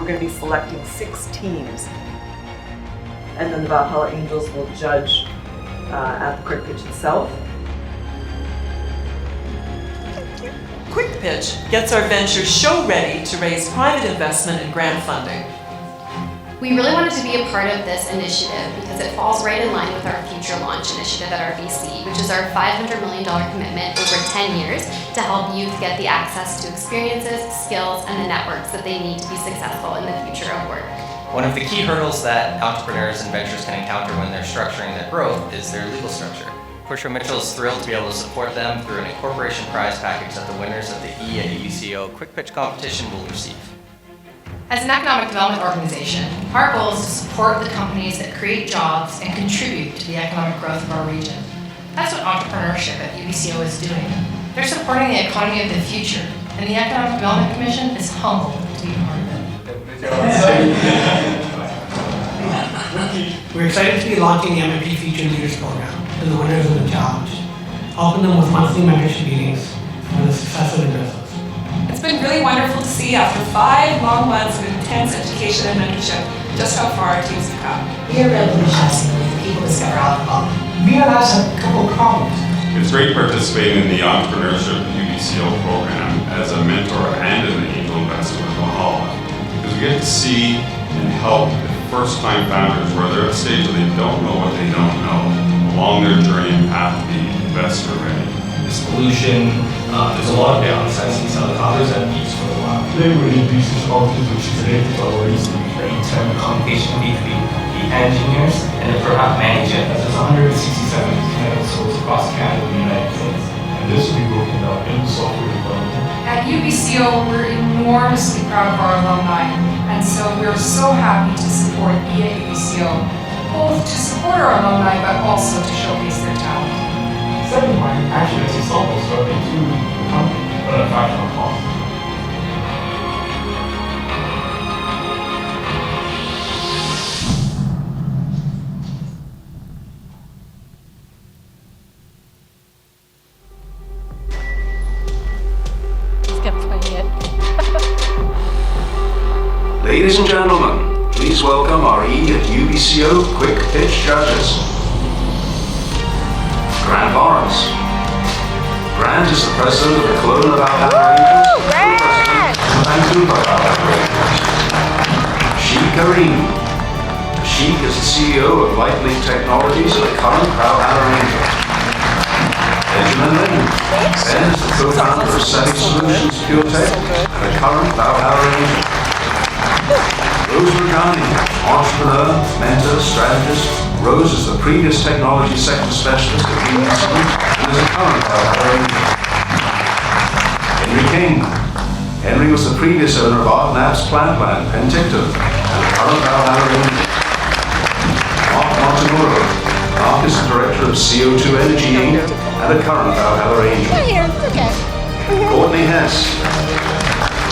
We're going to be selecting 6 teams. And then the Valhalla Angels will judge at the quick pitch itself. Quick Pitch gets our venture show ready to raise private investment and grant funding. We really wanted to be a part of this initiative because it falls right in line with our future launch initiative at RBC, which is our $500 million commitment over 10 years to help youth get the access to experiences, skills, and the networks that they need to be successful in the future of work. One of the key hurdles that entrepreneurs and ventures can encounter when they're structuring their growth is their legal structure. Pushor Mitchell is thrilled to be able to support them through an incorporation prize package that the winners of the E at UBCO Quick Pitch competition will receive. As an economic development organization, our goal is to support the companies that create jobs and contribute to the economic growth of our region. That's what entrepreneurship at UBCO is doing. They're supporting the economy of the future, and the Economic Development Commission is humbled to be part of it. We're excited to be launching the MMP Future Leaders Program to the winners of the challenge, helping them with monthly membership meetings for the success of their business. It's been really wonderful to see after 5 long months of intense education and mentorship just how far our teams have come. We are revolutionizing the way people discover alcohol. We realize a couple of problems. It's great participating in the Entrepreneurship UBCO program as a mentor and an angel investor with Valhalla, because we get to see and help first-time founders where they're at a stage where they don't know what they don't know along their journey and path to be investor ready. This pollution, there's a lot of downsides to some of the others that needs for a while. Today we're introducing technologies which is related to our ways to The internal communication between the engineers and the product manager. There's 167 clinical schools across Canada and the United States, and this will be broken down into software development. At UBCO, we're enormously proud of our alumni, and so we're so happy to support E at UBCO, both to support our alumni but also to showcase their talent. Second point, actually it's a software directly to the company, but at a fraction of cost. Ladies and gentlemen, please welcome our E at UBCO Quick Pitch judges. Grant Lawrence. Grant is the president of the Kelowna Valhalla Angels and Vancouver Valhalla Angels. Sheik Kareem. Sheik is the CEO of Lightning Technologies and the current Valhalla Angels. Benjamin Lynn. Ben is the co-founder of Semi Solutions Pure Tech and the current Valhalla Angels. Rose Rajani, entrepreneur, mentor, strategist. Rose is the previous technology sector specialist at UBCO and is a current Valhalla Angel. Henry King. Henry was the previous owner of ArtNav's Plantland, Penticton, and a current Valhalla Angel. Mark Montemuro. Mark is the director of CO2 Energy Inc. and a current Valhalla Angel. Courtney Hess.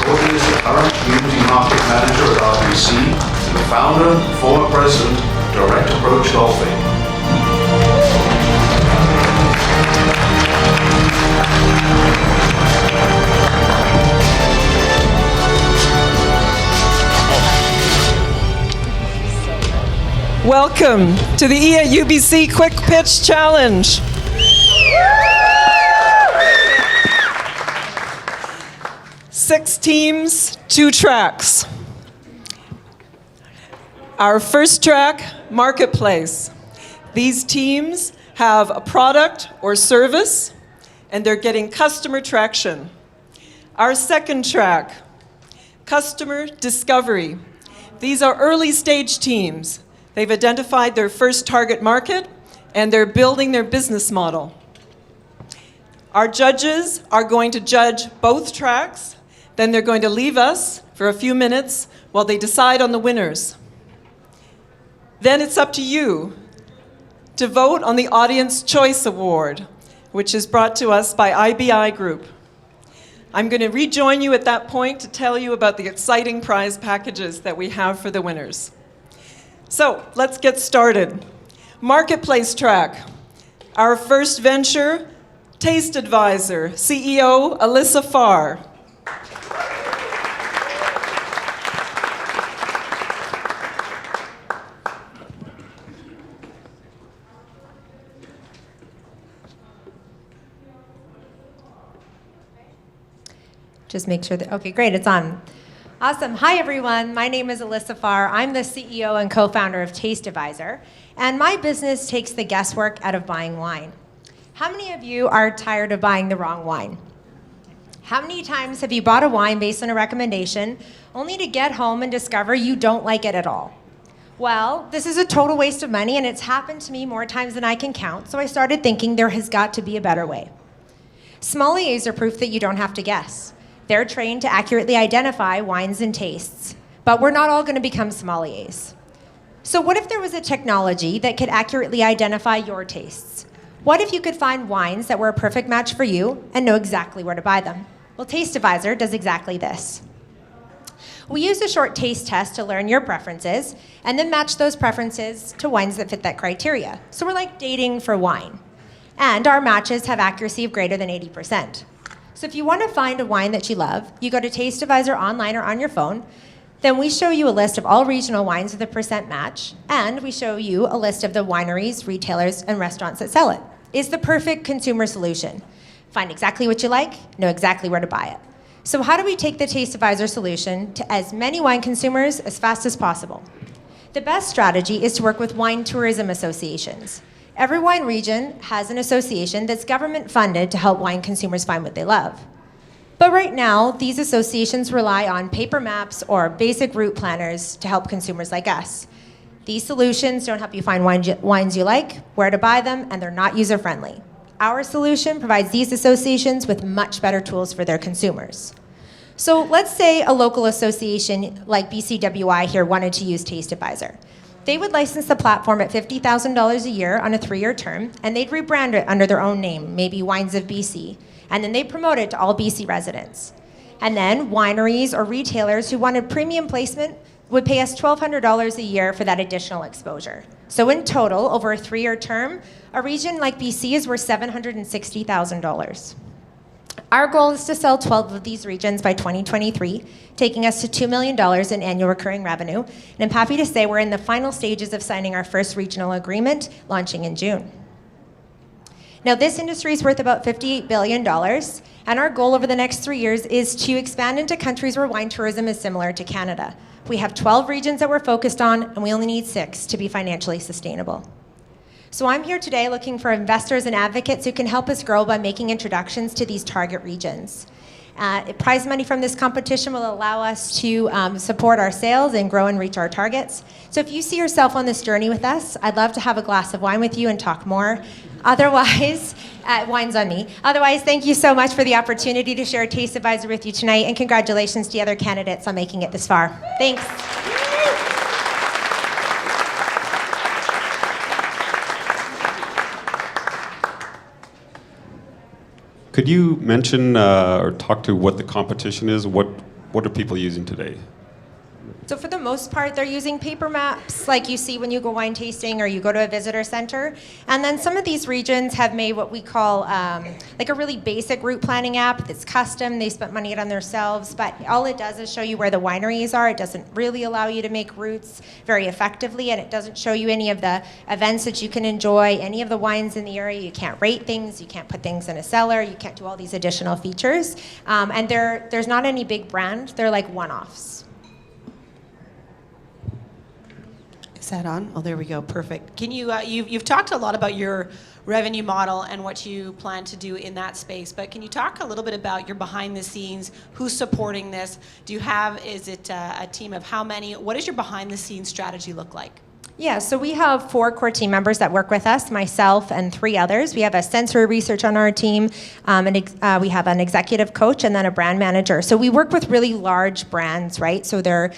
Courtney is the current community market manager at RBC and the founder and former president of Direct Approach Golfing. Welcome to the E at UBC Quick Pitch Challenge. Six teams, 2 tracks. Our first track, Marketplace. These teams have a product or service, and they're getting customer traction. Our second track, Customer Discovery. These are early stage teams. They've identified their first target market, and they're building their business model. Our judges are going to judge both tracks. Then they're going to leave us for a few minutes while they decide on the winners. Then it's up to you to vote on the Audience Choice Award, which is brought to us by IBI Group. I'm going to rejoin you at that point to tell you about the exciting prize packages that we have for the winners. So let's get started. Marketplace track. Our first venture, Taste Advisor, CEO Alyssa Farr. Just make sure that, okay, great, it's on. Awesome. Hi, everyone. My name is Alyssa Farr. I'm the CEO and co-founder of Taste Advisor, and my business takes the guesswork out of buying wine. How many of you are tired of buying the wrong wine? How many times have you bought a wine based on a recommendation only to get home and discover you don't like it at all? Well, this is a total waste of money, and it's happened to me more times than I can count, so I started thinking there has got to be a better way. Sommeliers are proof that you don't have to guess. They're trained to accurately identify wines and tastes, but we're not all going to become sommeliers. So what if there was a technology that could accurately identify your tastes? What if you could find wines that were a perfect match for you and know exactly where to buy them? Well, Taste Advisor does exactly this. We use a short taste test to learn your preferences and then match those preferences to wines that fit that criteria. So we're like dating for wine. And our matches have accuracy of greater than 80%. So if you want to find a wine that you love, you go to Taste Advisor online or on your phone. Then we show you a list of all regional wines with a percent match, and we show you a list of the wineries, retailers, and restaurants that sell it. It's the perfect consumer solution. Find exactly what you like, know exactly where to buy it. So how do we take the Taste Advisor solution to as many wine consumers as fast as possible? The best strategy is to work with wine tourism associations. Every wine region has an association that's government funded to help wine consumers find what they love. But right now, these associations rely on paper maps or basic route planners to help consumers like us. These solutions don't help you find wines you like, where to buy them, and they're not user-friendly. Our solution provides these associations with much better tools for their consumers. So let's say a local association like BCWI here wanted to use Taste Advisor. They would license the platform at $50,000 a year on a 3-year term, and they'd rebrand it under their own name, maybe Wines of BC, and then they'd promote it to all BC residents. And then wineries or retailers who wanted premium placement would pay us $1,200 a year for that additional exposure. So in total, over a 3-year term, a region like BC is worth $760,000. Our goal is to sell 12 of these regions by 2023, taking us to $2 million in annual recurring revenue. And I'm happy to say we're in the final stages of signing our first regional agreement, launching in June. Now, this industry is worth about $58 billion, and our goal over the next 3 years is to expand into countries where wine tourism is similar to Canada. We have 12 regions that we're focused on, and we only need 6 to be financially sustainable. So I'm here today looking for investors and advocates who can help us grow by making introductions to these target regions. Prize money from this competition will allow us to support our sales and grow and reach our targets. So if you see yourself on this journey with us, I'd love to have a glass of wine with you and talk more. Otherwise, wine's on me. Otherwise, thank you so much for the opportunity to share Taste Advisor with you tonight, and congratulations to the other candidates on making it this far. Thanks. Could you mention or talk to what the competition is? What are people using today? So for the most part, they're using paper maps like you see when you go wine tasting or you go to a visitor center. And then some of these regions have made what we call like a really basic route planning app that's custom. They spent money on themselves, but all it does is show you where the wineries are. It doesn't really allow you to make routes very effectively, and it doesn't show you any of the events that you can enjoy, any of the wines in the area. You can't rate things, you can't put things in a cellar, you can't do all these additional features. And there's not any big brand, they're like one-offs. Is that on? Oh, there we go. Perfect. Can you, you've talked a lot about your revenue model and what you plan to do in that space, but can you talk a little bit about your behind the scenes? Who's supporting this? Do you have, is it a team of how many? What does your behind the scenes strategy look like? Yeah, so we have 4 core team members that work with us, myself and 3 others. We have a sensory research on our team, and we have an executive coach and then a brand manager. So we work with really large brands, right? So they're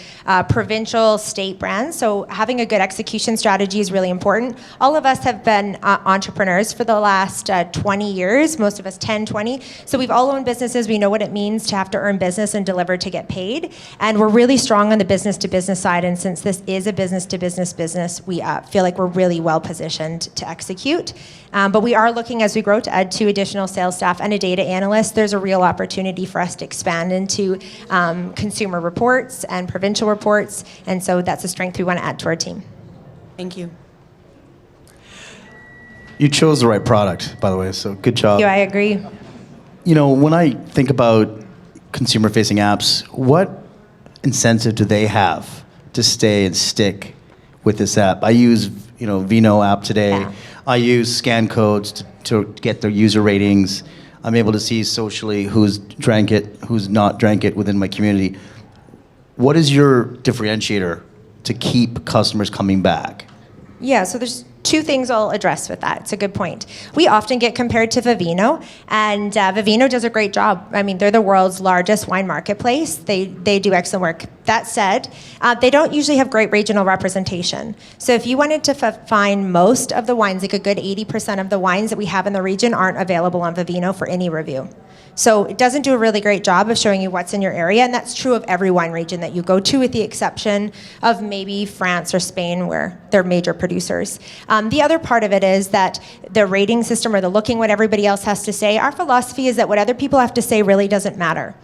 provincial, state brands. So having a good execution strategy is really important. All of us have been entrepreneurs for the last 20 years, most of us 10, 20. So we've all owned businesses. We know what it means to have to earn business and deliver to get paid. And we're really strong on the business to business side. And since this is a business to business business, we feel like we're really well positioned to execute. But we are looking as we grow to add 2 additional sales staff and a data analyst. There's a real opportunity for us to expand into consumer reports and provincial reports. And so that's a strength we want to add to our team. Thank you. You chose the right product, by the way, so good job. Yeah, I agree. You know, when I think about consumer-facing apps, what incentive do they have to stay and stick with this app? I use, Vino app today. Yeah. I use scan codes to get their user ratings. I'm able to see socially who's drank it, who's not drank it within my community. What is your differentiator to keep customers coming back? Yeah, so there's two things I'll address with that. It's a good point. We often get compared to Vivino, and Vivino does a great job. I mean, they're the world's largest wine marketplace. They do excellent work. That said, they don't usually have great regional representation. So if you wanted to find most of the wines, like a good 80% of the wines that we have in the region aren't available on Vivino for any review. So it doesn't do a really great job of showing you what's in your area, and that's true of every wine region that you go to, with the exception of maybe France or Spain, where they're major producers. The other part of it is that the rating system, or the looking what everybody else has to say, our philosophy is that what other people have to say really doesn't matter.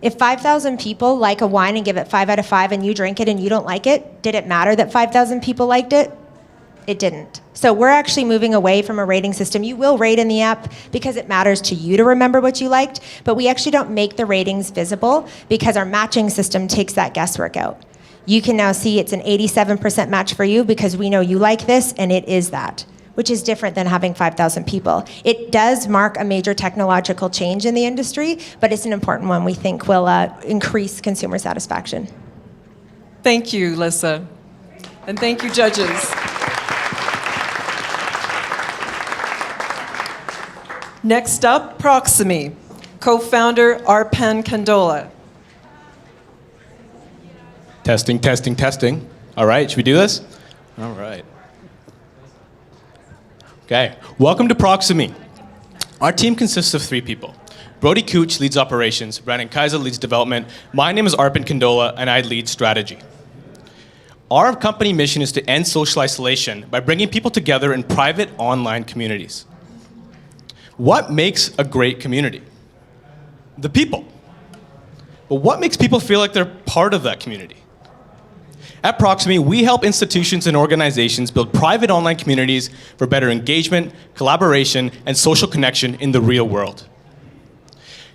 If 5,000 people like a wine and give it 5 out of 5 and you drink it and you don't like it, did it matter that 5,000 people liked it? It didn't. So we're actually moving away from a rating system. You will rate in the app because it matters to you to remember what you liked, but we actually don't make the ratings visible because our matching system takes that guesswork out. You can now see it's an 87% match for you because we know you like this, and it is that, which is different than having 5,000 people. It does mark a major technological change in the industry, but it's an important one we think will increase consumer satisfaction. Thank you, Lissa. And thank you, judges. Next up, Proximi, co-founder Arpan Kandola. Testing, testing, testing. All right, should we do this? All right. Okay, welcome to Proximi. Our team consists of 3 people. Brody Cooch leads operations, Brandon Kaiser leads development, my name is Arpan Kandola, and I lead strategy. Our company mission is to end social isolation by bringing people together in private online communities. What makes a great community? The people. But what makes people feel like they're part of that community? At Proximi, we help institutions and organizations build private online communities for better engagement, collaboration, and social connection in the real world.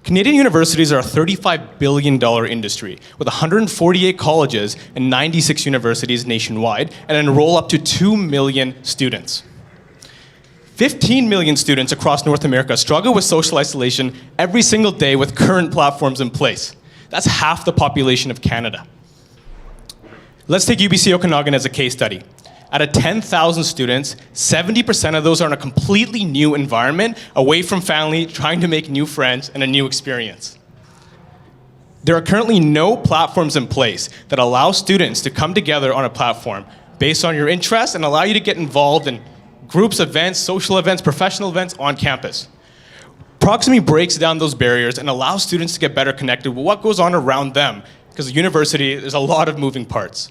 Canadian universities are a $35 billion industry with 148 colleges and 96 universities nationwide, and enroll up to 2 million students. 15 million students across North America struggle with social isolation every single day with current platforms in place. That's half the population of Canada. Let's take UBCO Okanagan as a case study. Out of 10,000 students, 70% of those are in a completely new environment, away from family, trying to make new friends and a new experience. There are currently no platforms in place that allow students to come together on a platform based on your interests and allow you to get involved in groups, events, social events, professional events on campus. Proximi breaks down those barriers and allows students to get better connected with what goes on around them, because at university, there's a lot of moving parts.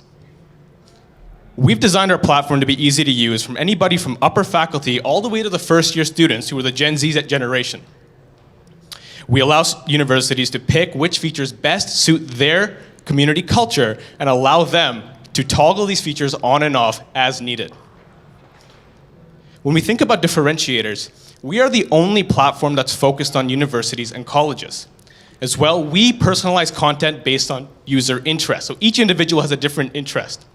We've designed our platform to be easy to use from anybody from upper faculty all the way to the first-year students who are the Gen Z generation. We allow universities to pick which features best suit their community culture and allow them to toggle these features on and off as needed. When we think about differentiators, we are the only platform that's focused on universities and colleges. As well, we personalize content based on user interest. So each individual has a different interest.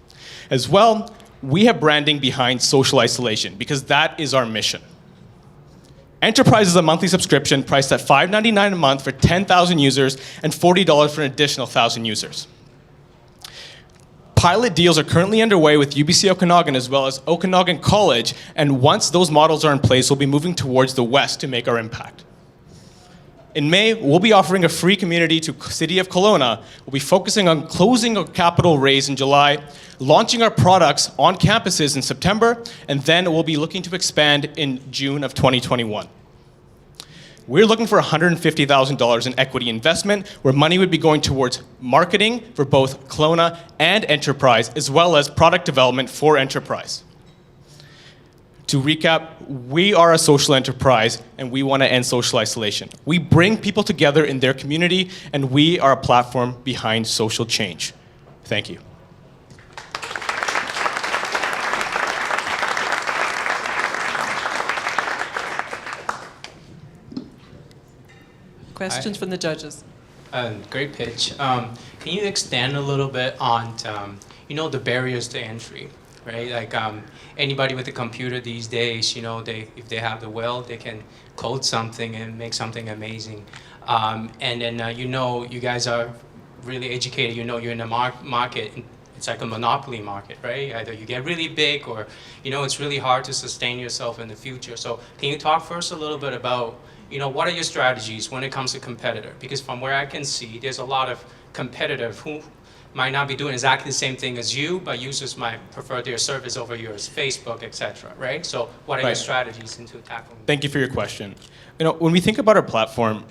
As well, we have branding behind social isolation because that is our mission. Enterprise is a monthly subscription priced at $5.99 a month for 10,000 users and $40 for an additional 1,000 users. Pilot deals are currently underway with UBCO Okanagan as well as Okanagan College, and once those models are in place, we'll be moving towards the west to make our impact. In May, we'll be offering a free community to City of Kelowna. We'll be focusing on closing a capital raise in July, launching our products on campuses in September, and then we'll be looking to expand in June of 2021. We're looking for $150,000 in equity investment, where money would be going towards marketing for both Kelowna and Enterprise, as well as product development for Enterprise. To recap, we are a social enterprise, and we want to end social isolation. We bring people together in their community, and we are a platform behind social change. Thank you. Questions from the judges? Great pitch. Can you extend a little bit on, the barriers to entry, right? Like anybody with a computer these days, if they have the will, they can code something and make something amazing. And then, you guys are really educated. You're in a market. It's like a monopoly market, right? Either you get really big or, it's really hard to sustain yourself in the future. So can you talk first a little bit about, what are your strategies when it comes to competitor? Because from where I can see, there's a lot of competitors who might not be doing exactly the same thing as you, but users might prefer their service over yours, Facebook, etc., right? So what are your strategies into tackling? Thank you for your question. When we think about our platform,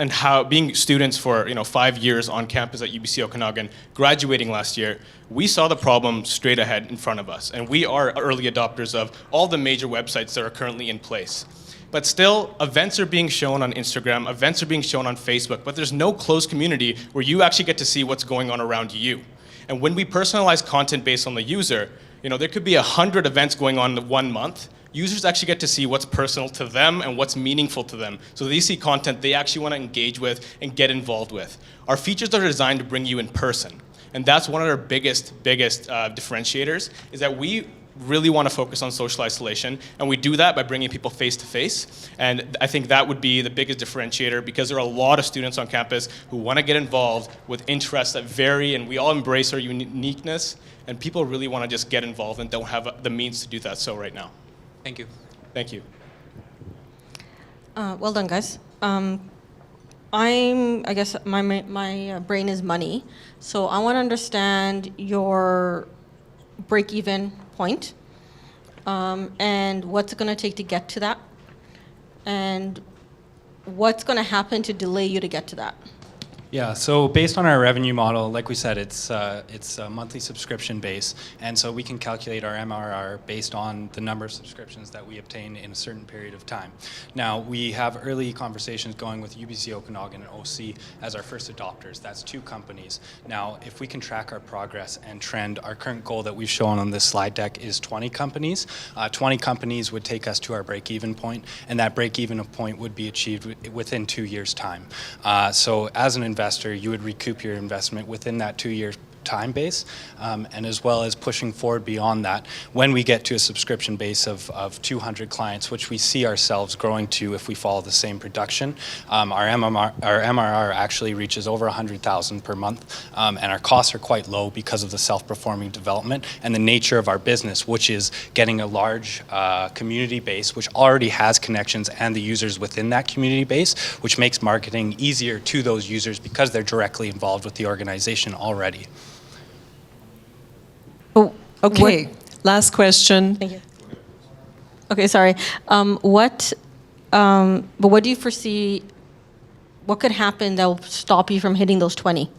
and how being students for 5 years on campus at UBCO Okanagan, graduating last year, we saw the problem straight ahead in front of us, and we are early adopters of all the major websites that are currently in place. But still, events are being shown on Instagram, events are being shown on Facebook, but there's no closed community where you actually get to see what's going on around you. And when we personalize content based on the user, there could be 100 events going on in 1 month. Users actually get to see what's personal to them and what's meaningful to them. So they see content they actually want to engage with and get involved with. Our features are designed to bring you in person. And that's one of our biggest differentiators, is that we really want to focus on social isolation. And we do that by bringing people face to face. And I think that would be the biggest differentiator, because there are a lot of students on campus who want to get involved with interests that vary, and we all embrace our uniqueness. And people really want to just get involved and don't have the means to do that so right now. Thank you. Thank you. Well done, guys. I guess my brain is money, so I want to understand your break-even point, and what's it going to take to get to that, and what's going to happen to delay you to get to that. Yeah, so based on our revenue model, like we said, it's a monthly subscription base, and so we can calculate our MRR based on the number of subscriptions that we obtain in a certain period of time. Now, we have early conversations going with UBCO Okanagan and OC as our first adopters. That's 2 companies. Now, if we can track our progress and trend, our current goal that we've shown on this slide deck is 20 companies. 20 companies would take us to our break-even point, and that break-even point would be achieved within 2 years' time. So as an investor, you would recoup your investment within that 2-year time base, and as well as pushing forward beyond that when we get to a subscription base of 200 clients, which we see ourselves growing to if we follow the same production. Our MRR actually reaches over 100,000 per month, and our costs are quite low because of the self-performing development and the nature of our business, which is getting a large community base which already has connections and the users within that community base, which makes marketing easier to those users because they're directly involved with the organization already. Okay, last question. Thank you. Okay, sorry. But what do you foresee, what could happen that will stop you from hitting those 20?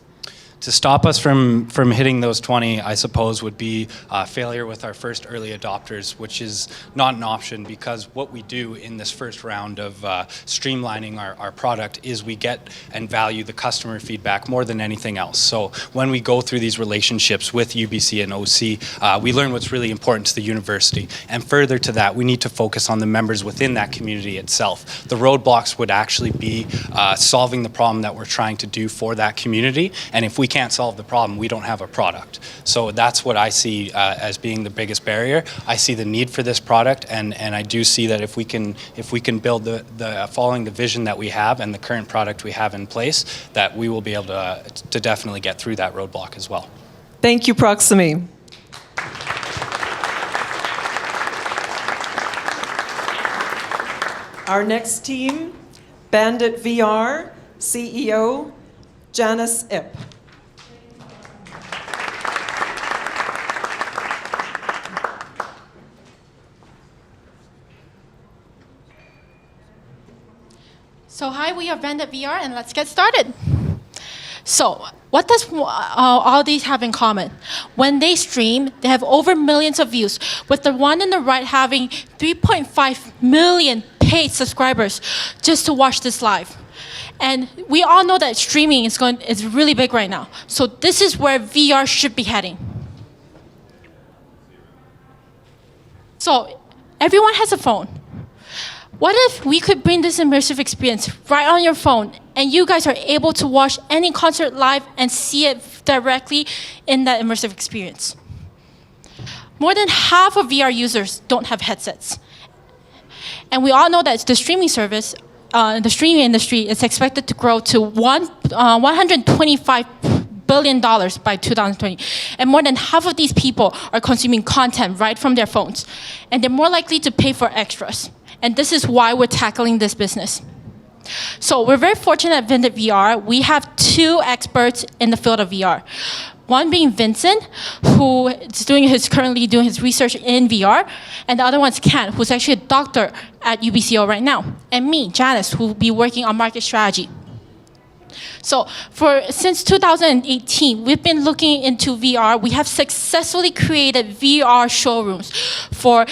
To stop us from hitting those 20, I suppose, would be failure with our first early adopters, which is not an option, because what we do in this first round of streamlining our product is we get and value the customer feedback more than anything else. So when we go through these relationships with UBC and OC, we learn what's really important to the university. And further to that, we need to focus on the members within that community itself. The roadblocks would actually be solving the problem that we're trying to do for that community. And if we can't solve the problem, we don't have a product. So that's what I see as being the biggest barrier. I see the need for this product, and I do see that if we can build the following the vision that we have and the current product we have in place, that we will be able to definitely get through that roadblock as well. Thank you, Proximi. Our next team, Bandit VR, CEO, Janice Ip. So hi, we are Bandit VR, and let's get started. So what does all these have in common? When they stream, they have over millions of views, with the one on the right having 3.5 million paid subscribers just to watch this live. And we all know that streaming is really big right now. So this is where VR should be heading. So everyone has a phone. What if we could bring this immersive experience right on your phone And you guys are able to watch any concert live and see it directly in that immersive experience. More than half of VR users don't have headsets. And we all know that the streaming service, the streaming industry is expected to grow to $125 billion by 2020. And more than half of these people are consuming content right from their phones. And they're more likely to pay for extras. And this is why we're tackling this business. So we're very fortunate at Vendit VR. We have 2 experts in the field of VR. One being Vincent, who is currently doing his research in VR, and the other one's Ken, who's actually a doctor at UBCO right now, and me, Janice, who will be working on market strategy. So since 2018, we've been looking into VR. We have successfully created VR showrooms for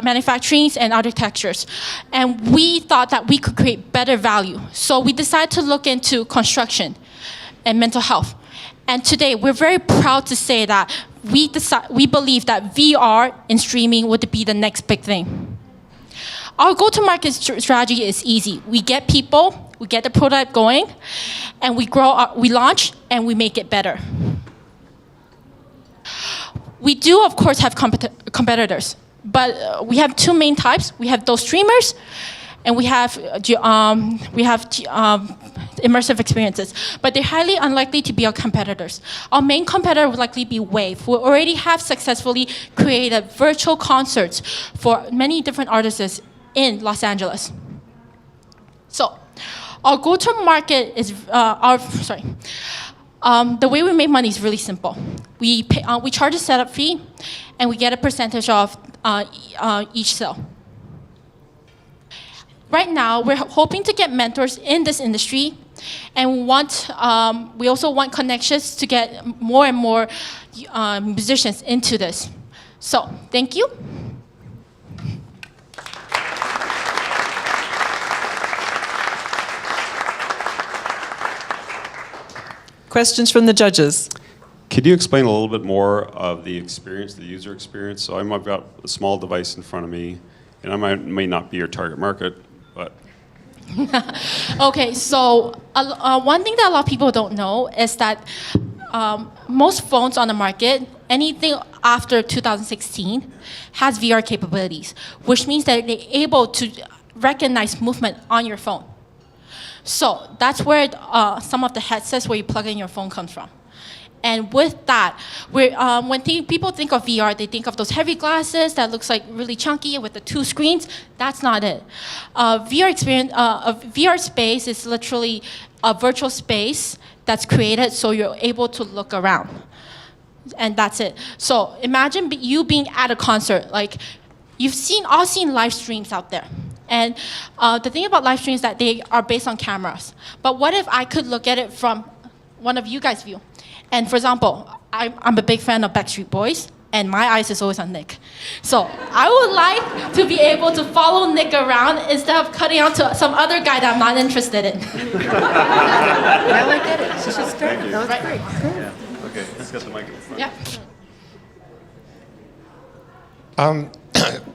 manufacturing and architectures. And we thought that we could create better value. So we decided to look into construction and mental health. And today, we're very proud to say that we believe that VR in streaming would be the next big thing. Our go-to-market strategy is easy. We get people, we get the prototype going, and we launch, and we make it better. We do, of course, have competitors, but we have 2 main types. We have those streamers, and we have immersive experiences, but they're highly unlikely to be our competitors. Our main competitor would likely be Wave. We already have successfully created virtual concerts for many different artists in Los Angeles. So, our go-to-market is the way we make money is really simple. We charge a setup fee, and we get a percentage of each sale. Right now, we're hoping to get mentors in this industry, and we also want connections to get more and more musicians into this. So, thank you. Questions from the judges? Could you explain a little bit more of the experience, the user experience? So I've got a small device in front of me, and I may not be your target market, but... Okay, so one thing that a lot of people don't know is that most phones on the market, anything after 2016, has VR capabilities, which means that they're able to recognize movement on your phone. So that's where some of the headsets where you plug in your phone comes from. And with that, when people think of VR, they think of those heavy glasses that looks like really chunky with the 2 screens. That's not it. VR space is literally a virtual space that's created so you're able to look around. And that's it. So imagine you being at a concert. Like, you've all seen live streams out there. And the thing about live streams is that they are based on cameras. But what if I could look at it from one of you guys' view? And for example, I'm a big fan of Backstreet Boys, and my eyes is always on Nick. So I would like to be able to follow Nick around instead of cutting out to some other guy that I'm not interested in. Now I get it. She should start. That was great. Yeah. Okay, let's get the microphone. Yeah.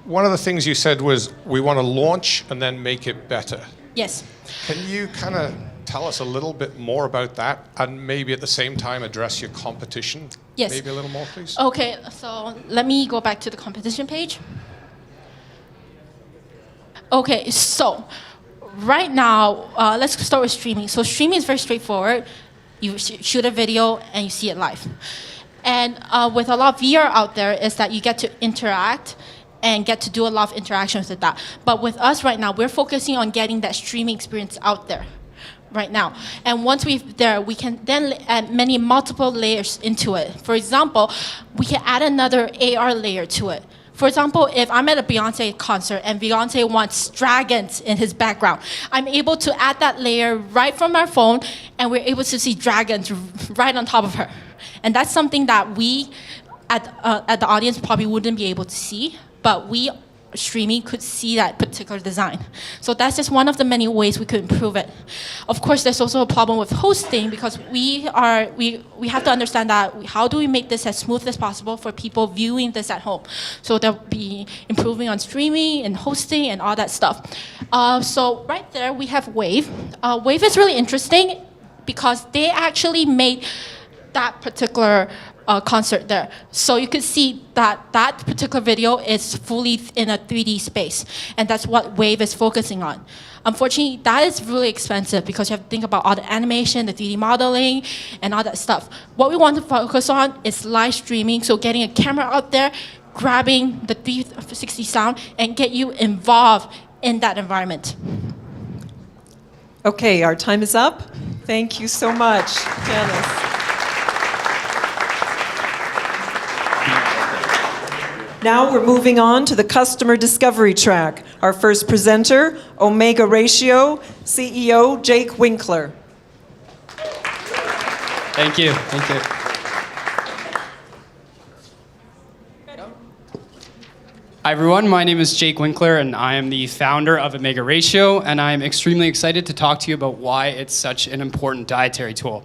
One of the things you said was we want to launch and then make it better. Yes. Can you kind of tell us a little bit more about that, and maybe at the same time address your competition? Yes. Maybe a little more, please. Okay, so let me go back to the competition page. Okay, so right now, let's start with streaming. So streaming is very straightforward. You shoot a video and you see it live. And with a lot of VR out there is that you get to interact and get to do a lot of interactions with that. But with us right now, we're focusing on getting that streaming experience out there right now. And once we can then add multiple layers into it. For example, we can add another AR layer to it. For example, if I'm at a Beyonce concert and Beyonce wants dragons in his background, I'm able to add that layer right from our phone, and we're able to see dragons right on top of her. And that's something that we, at the audience, probably wouldn't be able to see, but we streaming could see that particular design. So that's just one of the many ways we could improve it. Of course, there's also a problem with hosting because we have to understand that how do we make this as smooth as possible for people viewing this at home. So they'll be improving on streaming and hosting and all that stuff. So right there we have Wave. Wave is really interesting because they actually made that particular concert there. So you could see that that particular video is fully in a 3D space, and that's what Wave is focusing on. Unfortunately, that is really expensive because you have to think about all the animation, the 3D modeling, and all that stuff. What we want to focus on is live streaming, so getting a camera out there, grabbing the 360 sound, and get you involved in that environment. Okay, our time is up. Thank you so much, Janice. Now we're moving on to the customer discovery track. Our first presenter, Omega Ratio CEO Jake Winkler. Thank you. Thank you. Hi everyone, my name is Jake Winkler and I am the founder of Omega Ratio, and I'm extremely excited to talk to you about why it's such an important dietary tool.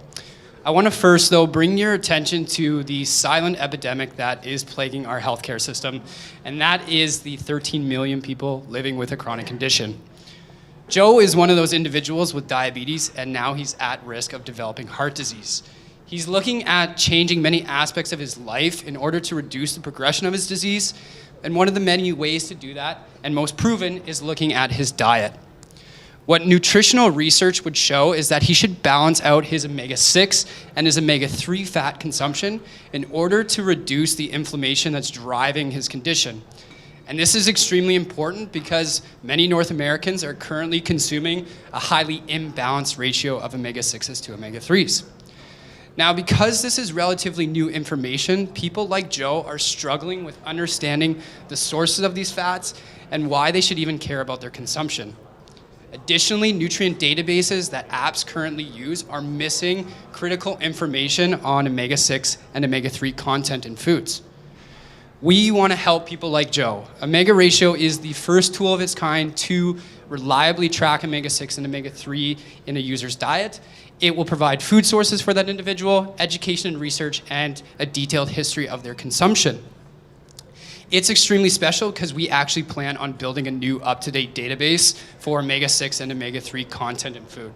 I want to first, though, bring your attention to the silent epidemic that is plaguing our healthcare system, and that is the 13 million people living with a chronic condition. Joe is one of those individuals with diabetes, and now he's at risk of developing heart disease. He's looking at changing many aspects of his life in order to reduce the progression of his disease, and one of the many ways to do that, and most proven, is looking at his diet. What nutritional research would show is that he should balance out his omega-6 and his omega-3 fat consumption in order to reduce the inflammation that's driving his condition. And this is extremely important because many North Americans are currently consuming a highly imbalanced ratio of omega-6s to omega-3s. Now, because this is relatively new information, people like Joe are struggling with understanding the sources of these fats and why they should even care about their consumption. Additionally, nutrient databases that apps currently use are missing critical information on omega-6 and omega-3 content in foods. We want to help people like Joe. Omega Ratio is the first tool of its kind to reliably track omega-6 and omega-3 in a user's diet. It will provide food sources for that individual, education and research, and a detailed history of their consumption. It's extremely special because we actually plan on building a new up-to-date database for omega-6 and omega-3 content in food.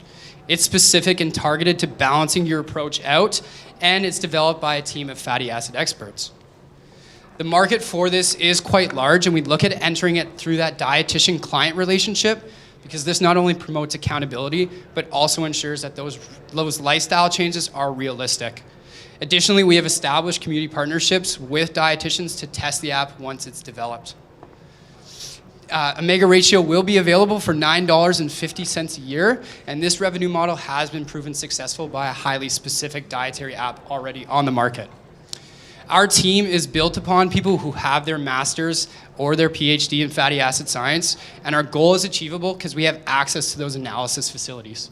It's specific and targeted to balancing your approach out, and it's developed by a team of fatty acid experts. The market for this is quite large, and we look at entering it through that dietitian-client relationship because this not only promotes accountability, but also ensures that those lifestyle changes are realistic. Additionally, we have established community partnerships with dietitians to test the app once it's developed. Omega Ratio will be available for $9.50 a year, and this revenue model has been proven successful by a highly specific dietary app already on the market. Our team is built upon people who have their master's or their PhD in fatty acid science, and our goal is achievable because we have access to those analysis facilities.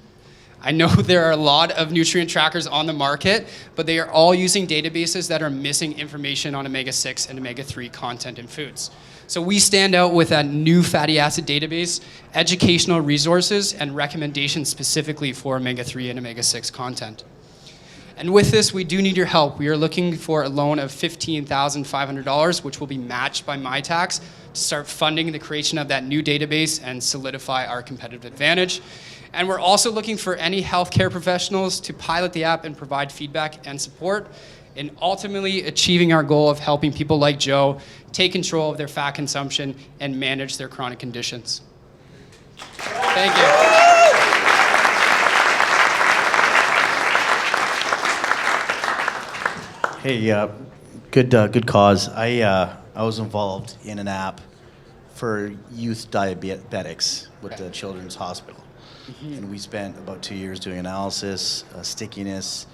I know there are a lot of nutrient trackers on the market, but they are all using databases that are missing information on omega-6 and omega-3 content in foods. So we stand out with a new fatty acid database, educational resources, and recommendations specifically for omega-3 and omega-6 content. And with this, we do need your help. We are looking for a loan of $15,500, which will be matched by MyTax to start funding the creation of that new database and solidify our competitive advantage. And we're also looking for any healthcare professionals to pilot the app and provide feedback and support in ultimately achieving our goal of helping people like Joe take control of their fat consumption and manage their chronic conditions. Thank you. Hey, good cause. I was involved in an app for youth diabetics with the Children's Hospital. And we spent about 2 years doing analysis, stickiness.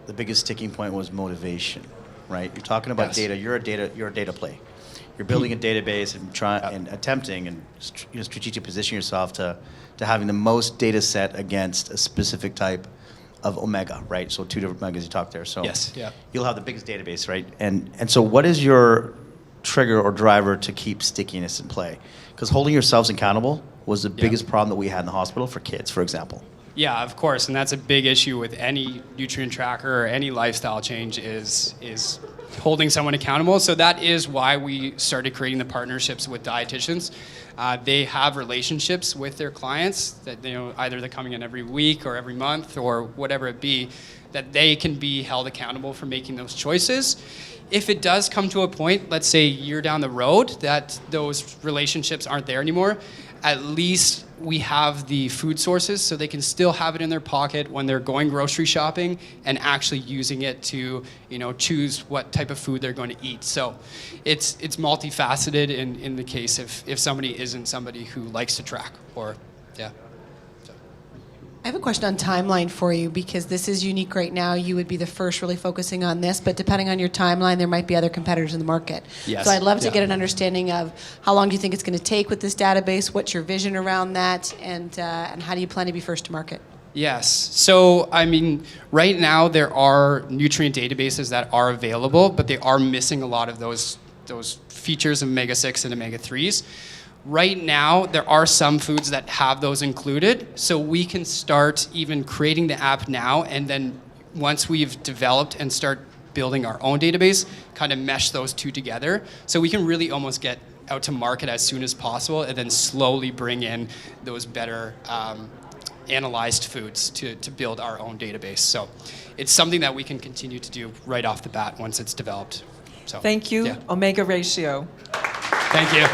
The biggest sticking point was motivation, right? You're talking about data. You're a data play. You're building a database and attempting and strategically position yourself to having the most data set against a specific type of omega, right? So 2 different omegas you talked there. So yes, yeah. You'll have the biggest database, right? And so what is your trigger or driver to keep stickiness in play? Because holding yourselves accountable was the biggest problem that we had in the hospital for kids, for example. Yeah, of course, and that's a big issue with any nutrient tracker or any lifestyle change is holding someone accountable. So that is why we started creating the partnerships with dietitians. They have relationships with their clients that either they're coming in every week or every month or whatever it be, that they can be held accountable for making those choices. If it does come to a point, let's say a year down the road, that those relationships aren't there anymore, at least we have the food sources so they can still have it in their pocket when they're going grocery shopping and actually using it to choose what type of food they're going to eat. So it's multifaceted in the case if somebody isn't somebody who likes to track or I have a question on timeline for you because this is unique right now. You would be the first really focusing on this, but depending on your timeline, there might be other competitors in the market. Yes. So I'd love to get an understanding of how long do you think it's going to take with this database, what's your vision around that, and how do you plan to be first to market? Yes. So, I mean, right now there are nutrient databases that are available, but they are missing a lot of those features of omega-6 and omega-3s. Right now, there are some foods that have those included, so we can start even creating the app now, and then once we've developed and start building our own database, kind of mesh those two together, so we can really almost get out to market as soon as possible, and then slowly bring in those better analyzed foods to build our own database. So it's something that we can continue to do right off the bat once it's developed. So Thank you, Omega Ratio. Thank you.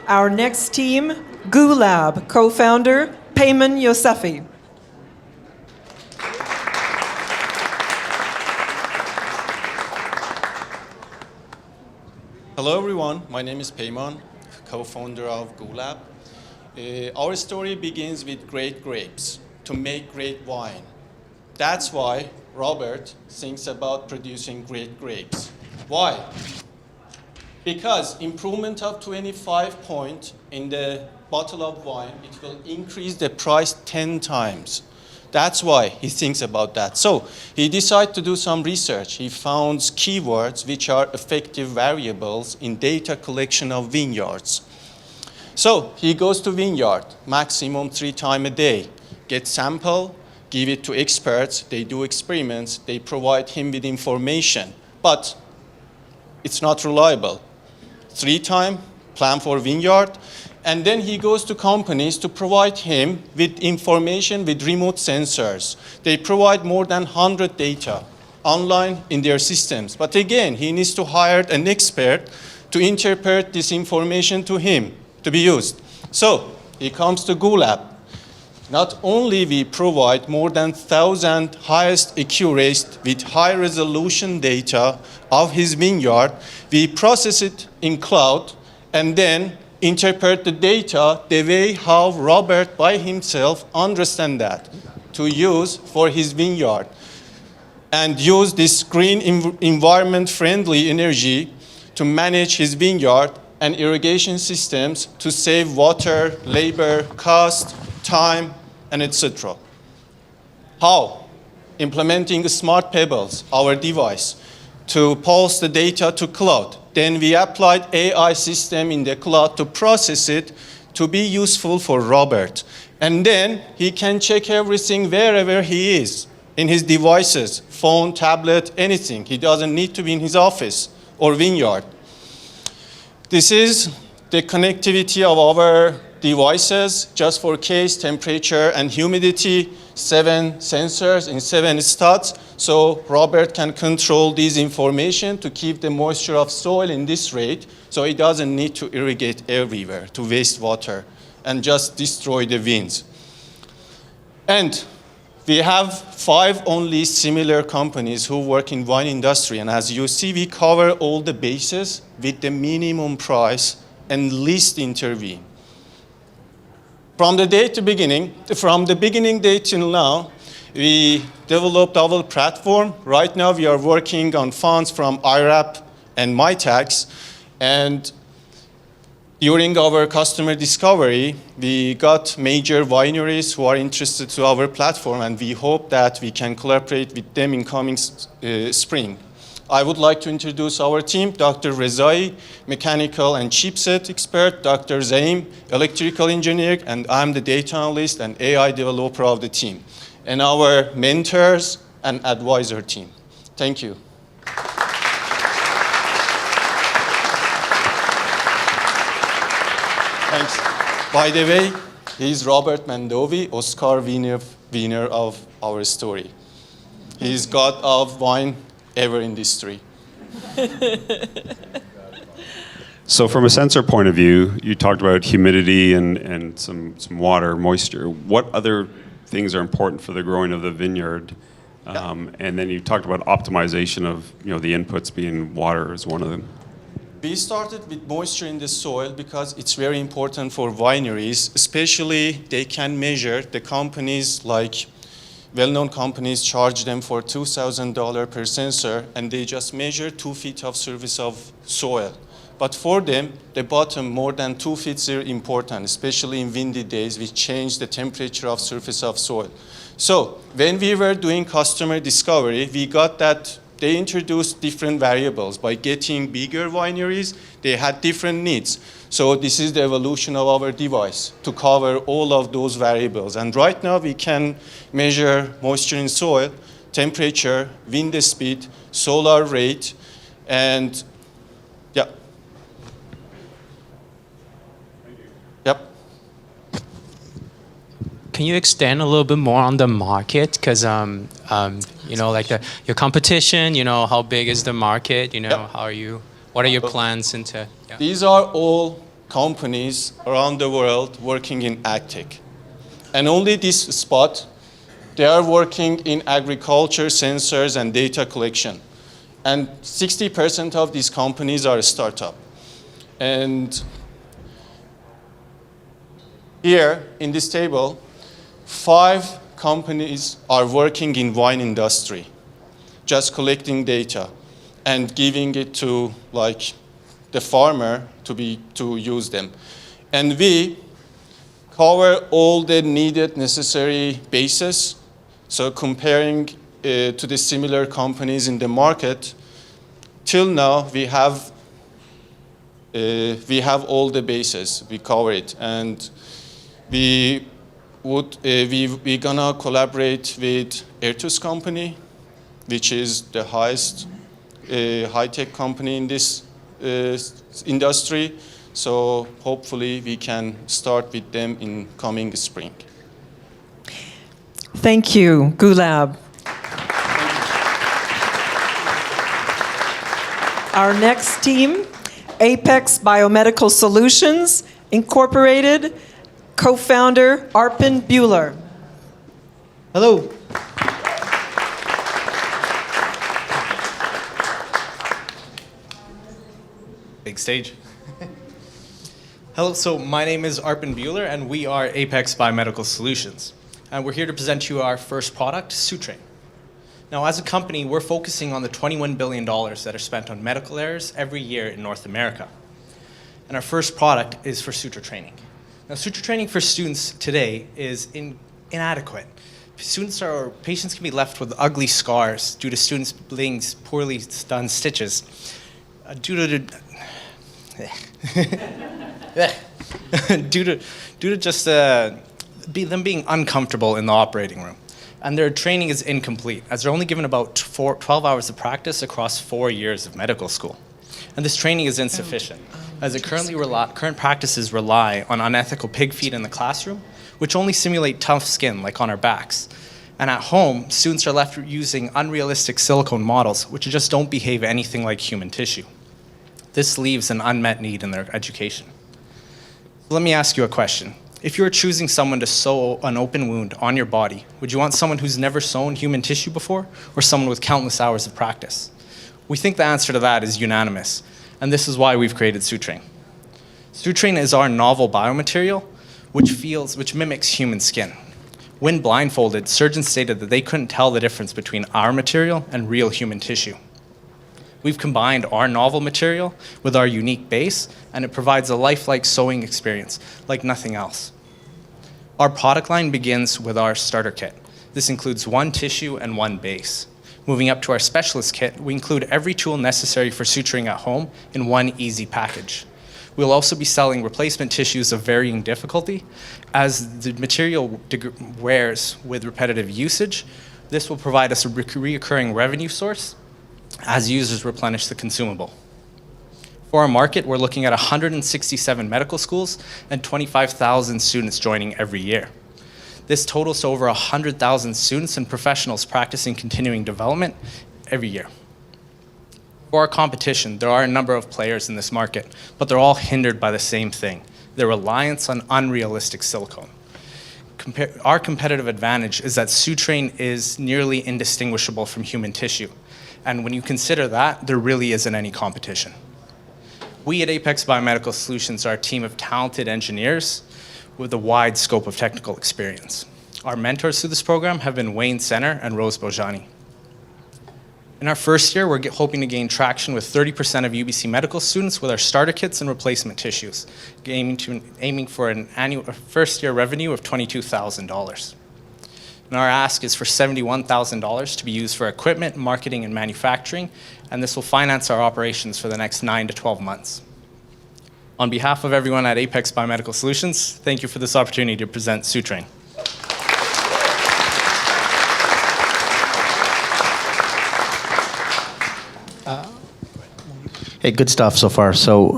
Our next team, GooLab co-founder Payman Yosefi. Hello everyone, my name is Payman, co-founder of GooLab. Our story begins with great grapes to make great wine. That's why Robert thinks about producing great grapes. Why? Because improvement of 25 points in the bottle of wine, it will increase the price 10 times. That's why he thinks about that. So he decided to do some research. He found keywords which are effective variables in data collection of vineyards. So he goes to vineyard maximum 3 times a day, get sample, give it to experts, they do experiments, they provide him with information, but it's not reliable. 3 times, plan for vineyard, and then he goes to companies to provide him with information with remote sensors. They provide more than 100 data online in their systems. But again, he needs to hire an expert to interpret this information to him to be used. So he comes to GooLab. Not only we provide more than 1,000 highest accuracy with high resolution data of his vineyard, we process it in cloud and then interpret the data the way how Robert by himself understands that to use for his vineyard and use this green environment friendly energy to manage his vineyard and irrigation systems to save water, labor, cost, time, and etc. How? Implementing Smart Pebbles, our device, to pulse the data to cloud. Then we applied AI system in the cloud to process it to be useful for Robert. And then he can check everything wherever he is, in his devices, phone, tablet, anything. He doesn't need to be in his office or vineyard. This is the connectivity of our devices, just for case, temperature and humidity, 7 sensors in 7 studs. So Robert can control this information to keep the moisture of soil in this rate, so he doesn't need to irrigate everywhere to waste water and just destroy the winds. And we have 5 only similar companies who work in wine industry, and as you see, we cover all the bases with the minimum price and least intervene. From the beginning date till now, we developed our platform. Right now, we are working on funds from IRAP and MyTax, and During our customer discovery, we got major wineries who are interested to our platform, and we hope that we can collaborate with them in coming spring. I would like to introduce our team: Dr. Rezai, mechanical and chipset expert; Dr. Zaim, electrical engineer; and I'm the data analyst and AI developer of the team, and our mentors and advisor team. Thank you. Thanks. By the way, he's Robert Mandovi, Oscar winner of our story. He's god of wine ever industry. So from a sensor point of view, you talked about humidity and some water, moisture. What other things are important for the growing of the vineyard? And then you talked about optimization of the inputs being water is one of them. We started with moisture in the soil because it's very important for wineries, especially they can measure. The companies like well-known companies charge them for $2,000 per sensor, and they just measure 2 feet of surface of soil. But for them, the bottom more than 2 feet is important, especially in windy days, which change the temperature of surface of soil. So when we were doing customer discovery, we got that they introduced different variables. By getting bigger wineries, they had different needs. So this is the evolution of our device to cover all of those variables. And right now we can measure moisture in soil, temperature, wind speed, solar rate, and yeah. Yep. Can you extend a little bit more on the market? Because like your competition, how big is the market? What are your plans into? Yeah. These are all companies around the world working in agtech. And only this spot, they are working in agriculture, sensors, and data collection. And 60% of these companies are a startup. And here in this table, 5 companies are working in wine industry, just collecting data and giving it to the farmer to use them. And we cover all the needed necessary bases. So comparing to the similar companies in the market, till now we have all the bases. We cover it, and we're gonna collaborate with Ertus company, which is the highest high-tech company in this industry. So hopefully we can start with them in coming spring. Thank you, Gulab. Our next team, Apex Biomedical Solutions Incorporated, co-founder Arpin Buehler. Hello. Big stage. Hello, so my name is Arpin Buehler, and we are Apex Biomedical Solutions. And we're here to present you our first product, Suture. Now, as a company, we're focusing on the $21 billion that are spent on medical errors every year in North America. And our first product is for suture training. Now, suture training for students today is inadequate. Patients can be left with ugly scars due to students being poorly done stitches, due to just them being uncomfortable in the operating room. And their training is incomplete, as they're only given about 12 hours of practice across 4 years of medical school. And this training is insufficient, as current practices rely on unethical pig feet in the classroom, which only simulate tough skin, like on our backs. And at home, students are left using unrealistic silicone models, which just don't behave anything like human tissue. This leaves an unmet need in their education. Let me ask you a question. If you were choosing someone to sew an open wound on your body, would you want someone who's never sewn human tissue before, or someone with countless hours of practice? We think the answer to that is unanimous, and this is why we've created Suture. Suture is our novel biomaterial, which mimics human skin. When blindfolded, surgeons stated that they couldn't tell the difference between our material and real human tissue. We've combined our novel material with our unique base, and it provides a lifelike sewing experience like nothing else. Our product line begins with our starter kit. This includes one tissue and one base. Moving up to our specialist kit, we include every tool necessary for suturing at home in one easy package. We'll also be selling replacement tissues of varying difficulty. As the material wears with repetitive usage, this will provide us a recurring revenue source as users replenish the consumable. For our market, we're looking at 167 medical schools and 25,000 students joining every year. This totals to over 100,000 students and professionals practicing continuing development every year. For our competition, there are a number of players in this market, but they're all hindered by the same thing, their reliance on unrealistic silicone. Our competitive advantage is that suturing is nearly indistinguishable from human tissue. And when you consider that, there really isn't any competition. We at Apex Biomedical Solutions are a team of talented engineers with a wide scope of technical experience. Our mentors through this program have been Wayne Senner and Rose Bojani. In our first year, we're hoping to gain traction with 30% of UBC medical students with our starter kits and replacement tissues, aiming for an annual first-year revenue of $22,000. And our ask is for $71,000 to be used for equipment, marketing, and manufacturing, and this will finance our operations for the next 9 to 12 months. On behalf of everyone at Apex Biomedical Solutions, thank you for this opportunity to present suturing. Hey, good stuff so far. So,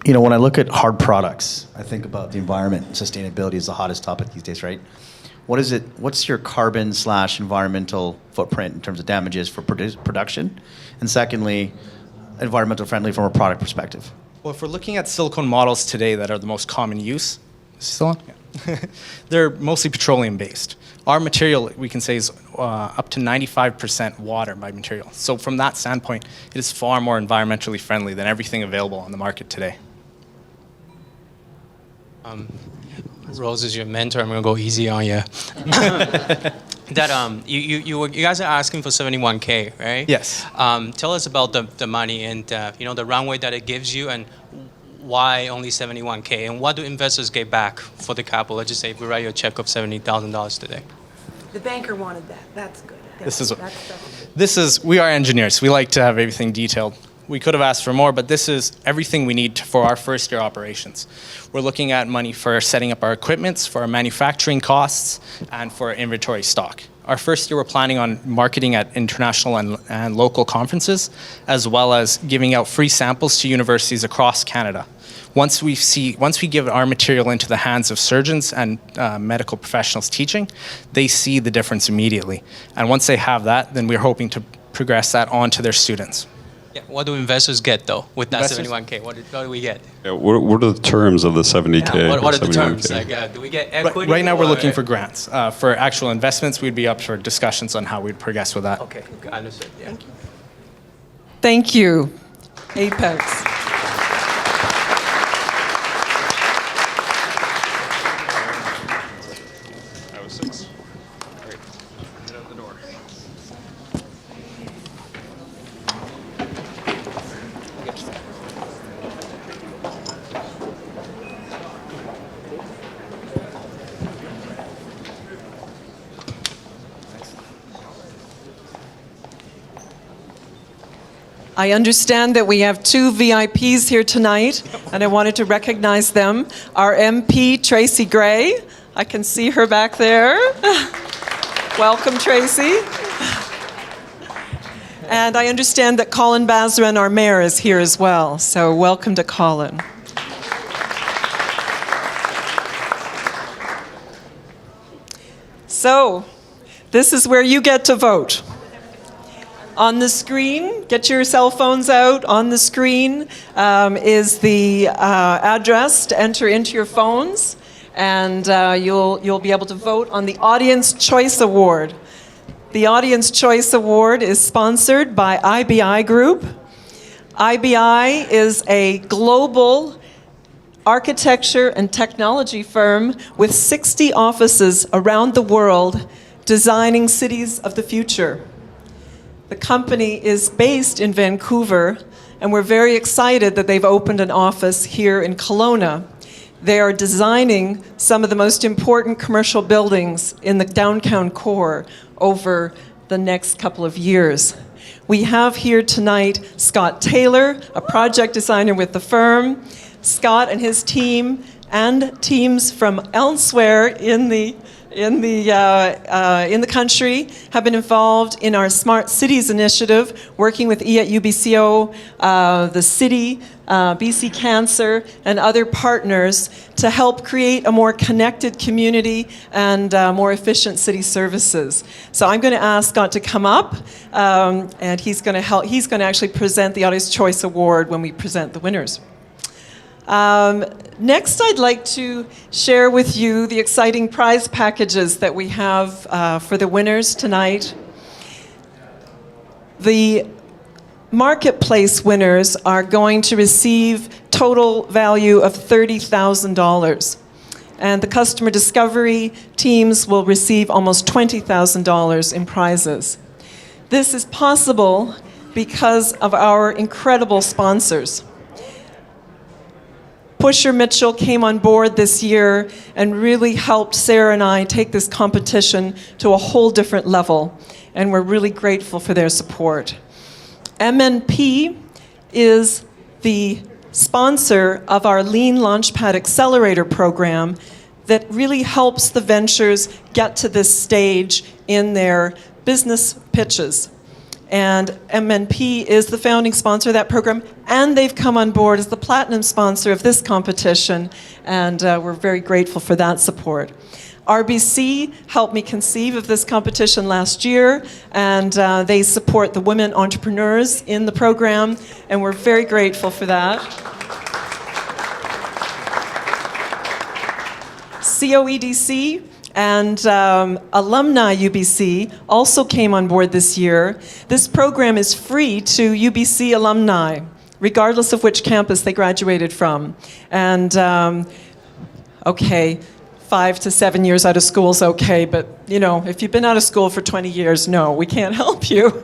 when I look at hard products, I think about the environment and sustainability is the hottest topic these days, right? What's your carbon/environmental footprint in terms of damages for production? And secondly, environmental friendly from a product perspective? Well, if we're looking at silicone models today that are the most common use, still on? Yeah. They're mostly petroleum-based. Our material, we can say, is up to 95% water by material. So from that standpoint, it is far more environmentally friendly than everything available on the market today. Rose is your mentor. I'm gonna go easy on you. You guys are asking for 71K, right? Yes. Tell us about the money and the runway that it gives you, and why only 71K, and what do investors get back for the capital? Let's just say if we write you a check of $70,000 today. The banker wanted that. That's good. We are engineers. We like to have everything detailed. We could have asked for more, but this is everything we need for our first year operations. We're looking at money for setting up our equipment, for our manufacturing costs, and for our inventory stock. Our first year, we're planning on marketing at international and local conferences, as well as giving out free samples to universities across Canada. Once we give our material into the hands of surgeons and medical professionals teaching, they see the difference immediately. And once they have that, then we're hoping to progress that on to their students. Yeah, what do investors get though with that 71K? What do we get? Yeah, what are the terms of the 70K? Yeah, what are the terms? Like, do we get equity? Right now, we're looking for grants. For actual investments, we'd be up for discussions on how we'd progress with that. Okay, understood. Yeah. Thank you, Apex. That was 6. Great. Get out the door. I understand that we have 2 VIPs here tonight, and I wanted to recognize them. Our MP, Tracy Gray. I can see her back there. Welcome, Tracy. And I understand that Colin Bazran, our mayor, is here as well. So welcome to Colin. So, this is where you get to vote. On the screen, get your cell phones out. On the screen is the address to enter into your phones, and you'll be able to vote on the Audience Choice Award. The Audience Choice Award is sponsored by IBI Group. IBI is a global architecture and technology firm with 60 offices around the world designing cities of the future. The company is based in Vancouver, and we're very excited that they've opened an office here in Kelowna. They are designing some of the most important commercial buildings in the downtown core over the next couple of years. We have here tonight Scott Taylor, a project designer with the firm. Scott and his team and teams from elsewhere in the country have been involved in our Smart Cities initiative, working with E at UBCO, the city, BC Cancer, and other partners to help create a more connected community and more efficient city services. So I'm going to ask Scott to come up, and he's going to actually present the Audience Choice Award when we present the winners. Next, I'd like to share with you the exciting prize packages that we have for the winners tonight. The Marketplace winners are going to receive total value of $30,000. And the Customer Discovery teams will receive almost $20,000 in prizes. This is possible because of our incredible sponsors. Pushor Mitchell came on board this year and really helped Sarah and I take this competition to a whole different level, and we're really grateful for their support. MNP is the sponsor of our Lean Launchpad Accelerator program that really helps the ventures get to this stage in their business pitches. And MNP is the founding sponsor of that program, and they've come on board as the platinum sponsor of this competition, and we're very grateful for that support. RBC helped me conceive of this competition last year, and they support the women entrepreneurs in the program, and we're very grateful for that. COEDC and Alumni UBC also came on board this year. This program is free to UBC alumni, regardless of which campus they graduated from. And, okay, 5 to 7 years out of school is okay, but, you know, if you've been out of school for 20 years, no, we can't help you.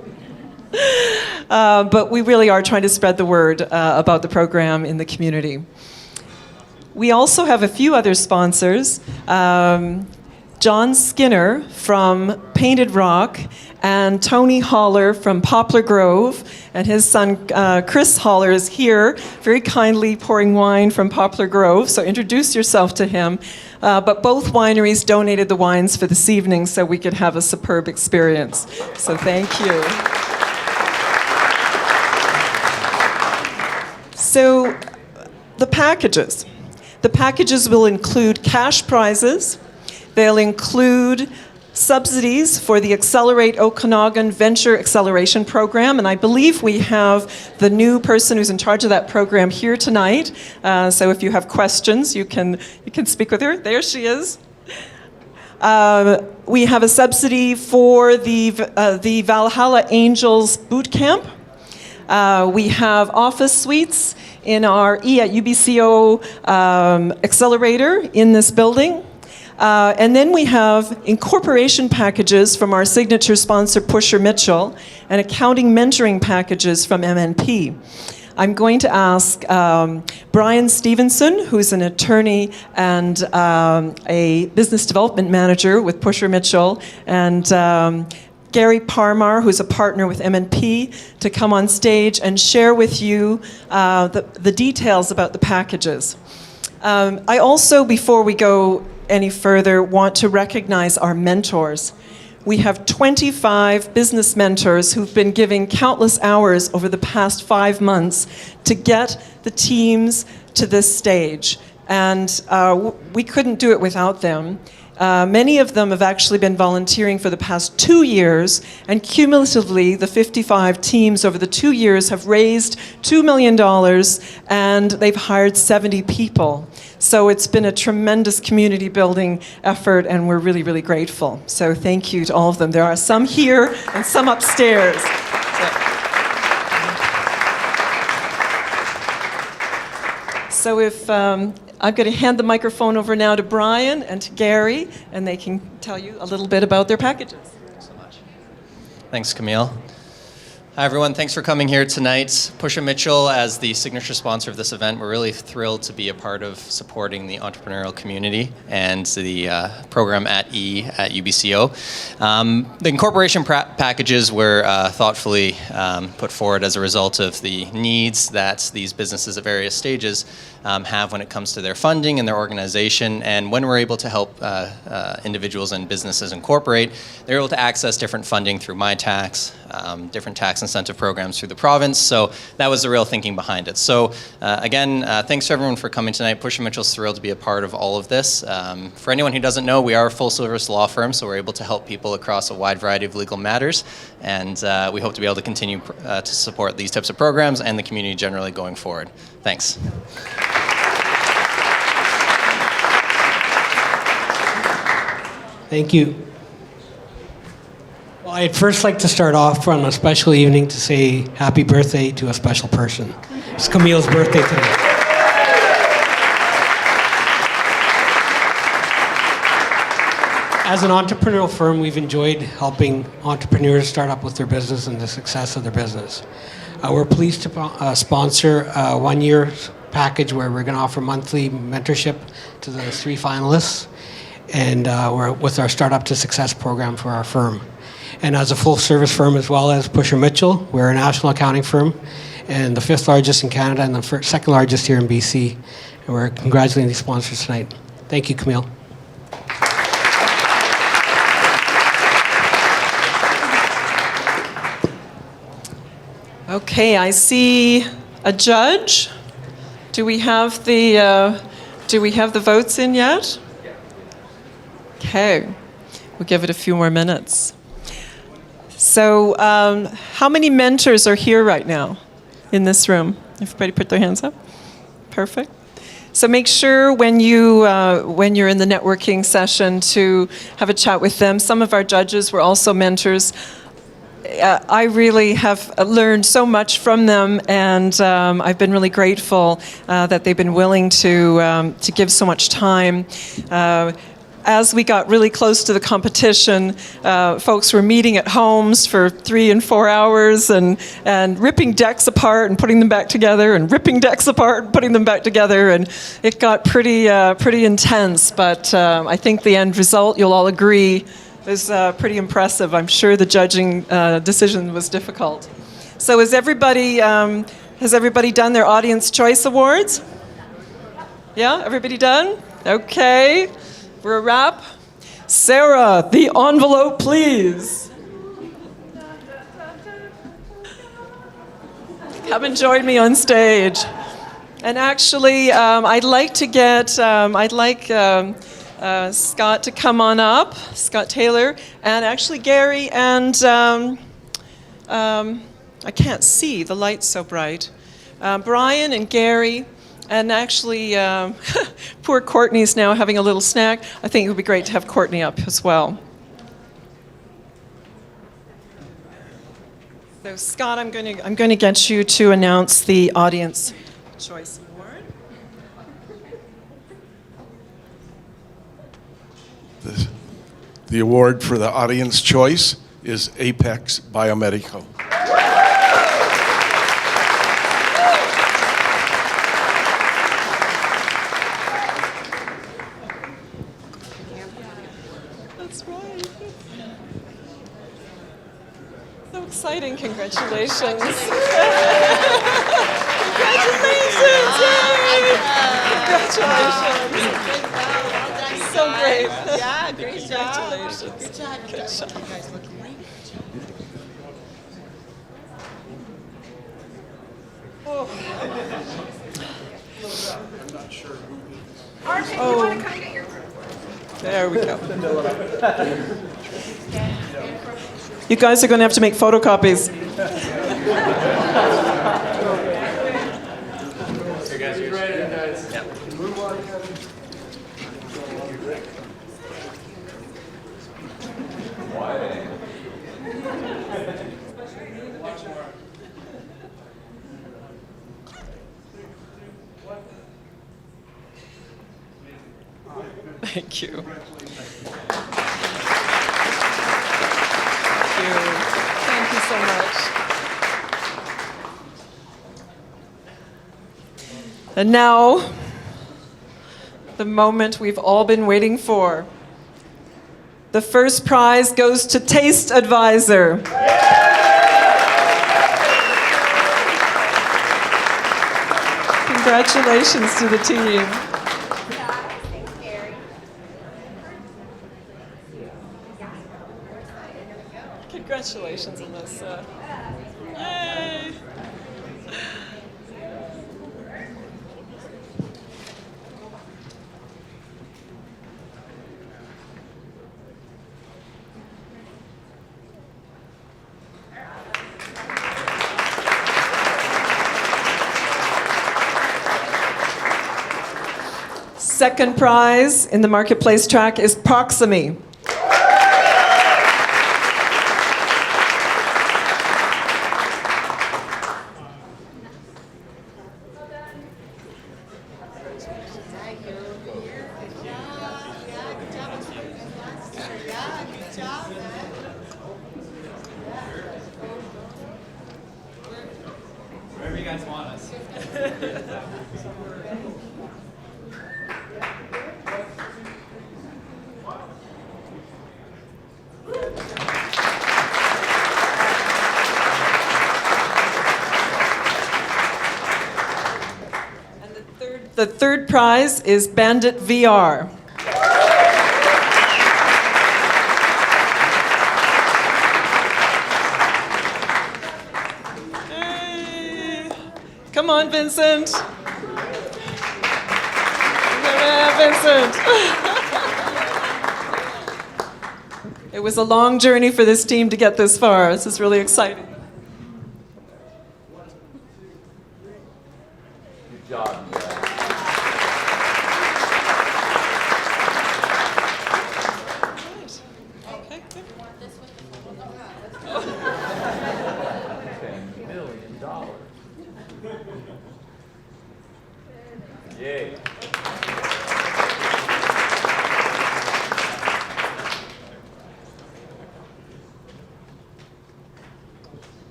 But we really are trying to spread the word about the program in the community. We also have a few other sponsors. John Skinner from Painted Rock, and Tony Holler from Poplar Grove, and his son Chris Holler is here, very kindly pouring wine from Poplar Grove, so introduce yourself to him. But both wineries donated the wines for this evening so we could have a superb experience. So thank you. So the packages. The packages will include cash prizes. They'll include subsidies for the Accelerate Okanagan Venture Acceleration Program, and I believe we have the new person who's in charge of that program here tonight. So if you have questions, you can speak with her. There she is. We have a subsidy for the Valhalla Angels Boot Camp. We have office suites in our E at UBCO accelerator in this building. And then we have incorporation packages from our signature sponsor, Pushor Mitchell, and accounting mentoring packages from MNP. I'm going to ask Brian Stevenson, who's an attorney and a business development manager with Pushor Mitchell, and Gary Parmar, who's a partner with MNP, to come on stage and share with you the details about the packages. I also, before we go any further, want to recognize our mentors. We have 25 business mentors who've been giving countless hours over the past 5 months to get the teams to this stage. And we couldn't do it without them. Many of them have actually been volunteering for the past 2 years, and cumulatively, the 55 teams over the 2 years have raised $2 million, and they've hired 70 people. So it's been a tremendous community building effort, and we're really, really grateful. So thank you to all of them. There are some here and some upstairs. So if I'm going to hand the microphone over now to Brian and to Gary, and they can tell you a little bit about their packages. Thanks so much. Thanks, Camille. Hi everyone, thanks for coming here tonight. Pushor Mitchell, as the signature sponsor of this event, we're really thrilled to be a part of supporting the entrepreneurial community and the program at UBCO. The incorporation packages were thoughtfully put forward as a result of the needs that these businesses at various stages have when it comes to their funding and their organization. And when we're able to help individuals and businesses incorporate, they're able to access different funding through MyTax, different tax incentive programs through the province. So that was the real thinking behind it. So again, thanks to everyone for coming tonight. Pushor Mitchell's thrilled to be a part of all of this. For anyone who doesn't know, we are a full-service law firm, so we're able to help people across a wide variety of legal matters. And we hope to be able to continue to support these types of programs and the community generally going forward. Thanks. Thank you. Well, I'd first like to start off on a special evening to say happy birthday to a special person. It's Camille's birthday today. As an entrepreneurial firm, we've enjoyed helping entrepreneurs start up with their business and the success of their business. We're pleased to sponsor a one-year package where we're going to offer monthly mentorship to the 3 finalists, and we're with our Startup to Success program for our firm. And as a full-service firm as well as Pushor Mitchell, we're a national accounting firm and the 5th largest in Canada and the 2nd largest here in BC. And we're congratulating these sponsors tonight. Thank you, Camille. Okay, I see a judge. Do we have the votes in yet? Okay, we'll give it a few more minutes. So, how many mentors are here right now in this room? Everybody put their hands up. Perfect. So make sure when you're in the networking session to have a chat with them. Some of our judges were also mentors. I really have learned so much from them, and I've been really grateful that they've been willing to give so much time. As we got really close to the competition, folks were meeting at homes for 3 and 4 hours and ripping decks apart and putting them back together and ripping decks apart and putting them back together, and it got pretty intense. But I think the end result, you'll all agree, was pretty impressive. I'm sure the judging decision was difficult. So has everybody done their Audience Choice Awards? Yeah, everybody done? Okay. For a wrap, Sarah, the envelope, please. Come and join me on stage. And actually, I'd like to get, Scott to come on up, Scott Taylor, and actually Gary and, I can't see, the light's so bright. Brian and Gary. And actually, poor Courtney's now having a little snack. I think it would be great to have Courtney up as well. So Scott, I'm going to get you to announce the Audience Choice Award. The award for the Audience Choice is Apex Biomedical. Exciting, congratulations. Congratulations, yay! Congratulations. So great. Yeah, great job. Congratulations. Good job. You guys look great. Oh. I'm not sure who it is. Arvin, you want to come get your group? There we go. You guys are going to have to make photocopies. Thank you. Thank you so much. And now, the moment we've all been waiting for. The first prize goes to Taste Advisor. Congratulations to the team. Congratulations, Alyssa. Yay! Second prize in the marketplace track is Proximy. Wherever you guys want us. The third prize is Bandit VR. Hey. Come on, Vincent. Yeah, Vincent. It was a long journey for this team to get this far. This is really exciting. Good job. $10 million. Yay.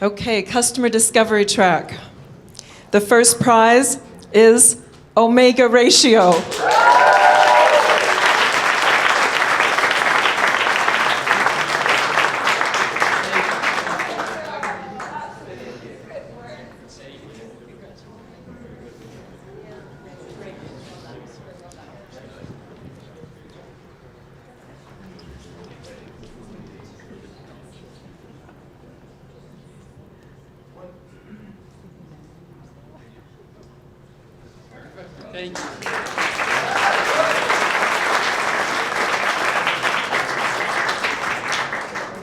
Okay, customer discovery track. The first prize is Omega Ratio. Thank you.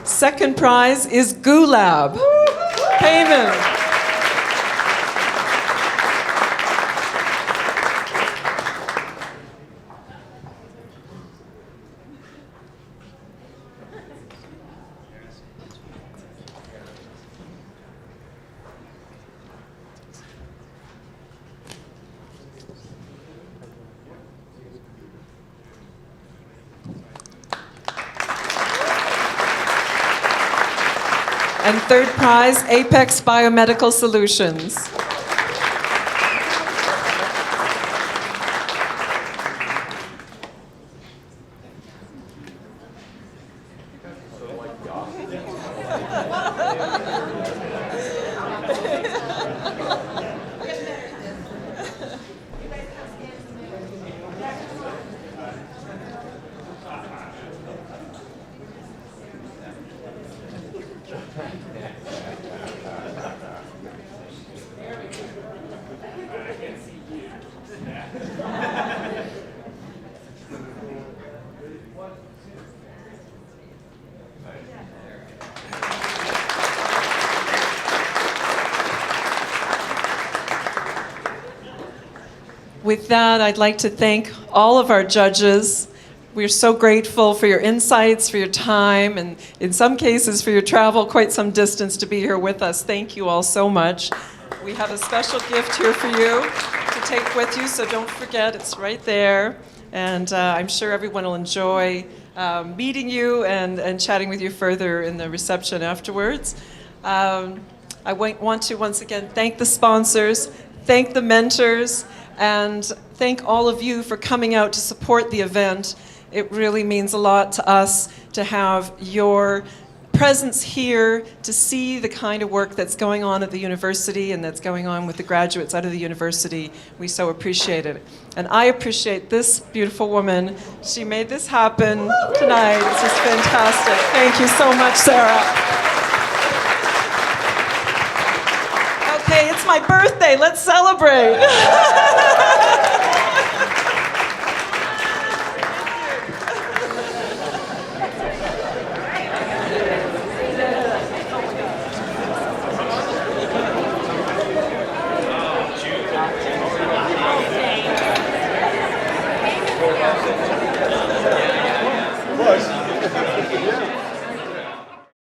Second prize is GooLab. Payment. And third prize, Apex Biomedical Solutions. With that, I'd like to thank all of our judges. We're so grateful for your insights, for your time, and in some cases for your travel quite some distance to be here with us. Thank you all so much. We have a special gift here for you to take with you, so don't forget, it's right there. And I'm sure everyone will enjoy meeting you and chatting with you further in the reception afterwards. I want to once again thank the sponsors. thank the mentors, and thank all of you for coming out to support the event. It really means a lot to us to have your presence here, to see the kind of work that's going on at the university and that's going on with the graduates out of the university. We so appreciate it. And I appreciate this beautiful woman. She made this happen tonight. It's just fantastic. Thank you so much, Sarah. Okay, it's my birthday. Let's celebrate.